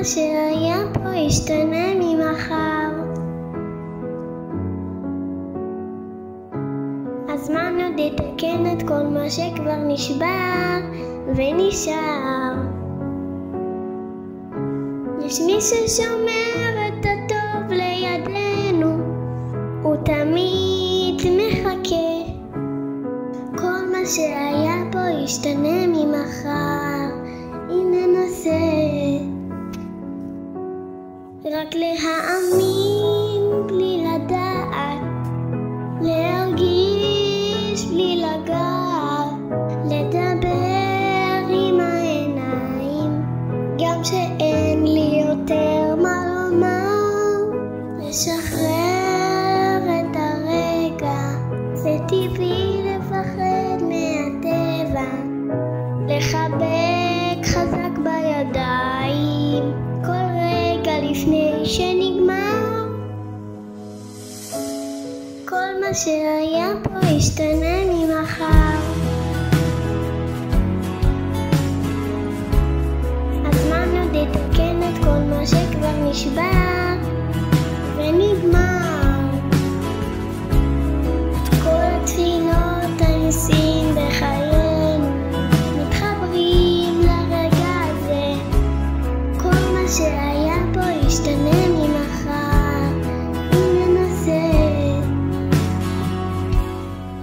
מה שהיה פה ישתנה ממחר. הזמן עוד יתקן את כל מה שכבר נשבר ונשאר. יש מי ששומר את הטוב לידינו, הוא תמיד מחכה. כל מה שהיה פה ישתנה ממחר, אם ננסה רק להאמין בלי לדעת, להרגיש בלי לגעת, לדבר עם העיניים גם שאין לי יותר מה לומר, לשחרר את הרגע, זה טבעי לפחד מהטבע, לחבק חזק בידיים כל רגע לפני שנגמר. כל מה שהיה פה ישתנה ממחר. הזמן עוד יתקן את כל מה שכבר נשבר ונגמר. כל התפילות הניסים בחיינו מתחברים לרגע הזה. כל מה שהיה פה ישתנה ממחר, אם ננסה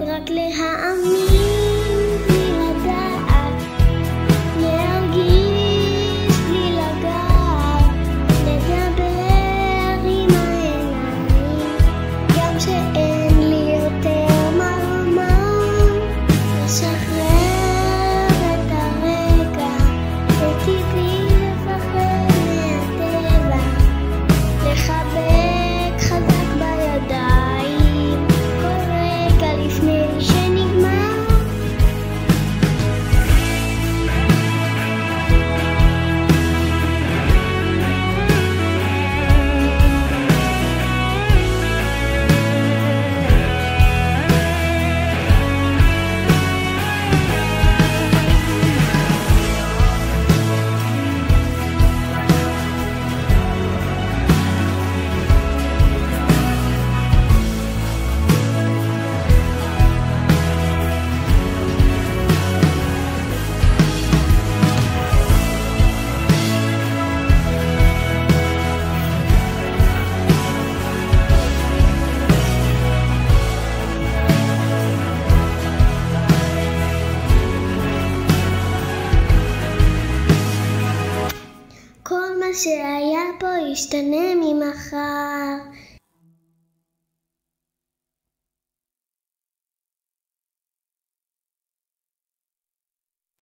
רק להאמין בלי לדעת, להרגיש בלי לגעת, לדבר עם העיניים גם שאין לי יותר מה לומר, לשחרר את הרגע, זה טבעי לפחד מהטבע, לחבק חזק בידיים כל רגע לפני שנגמר. כל מה שהיה פה ישתנה ממחר.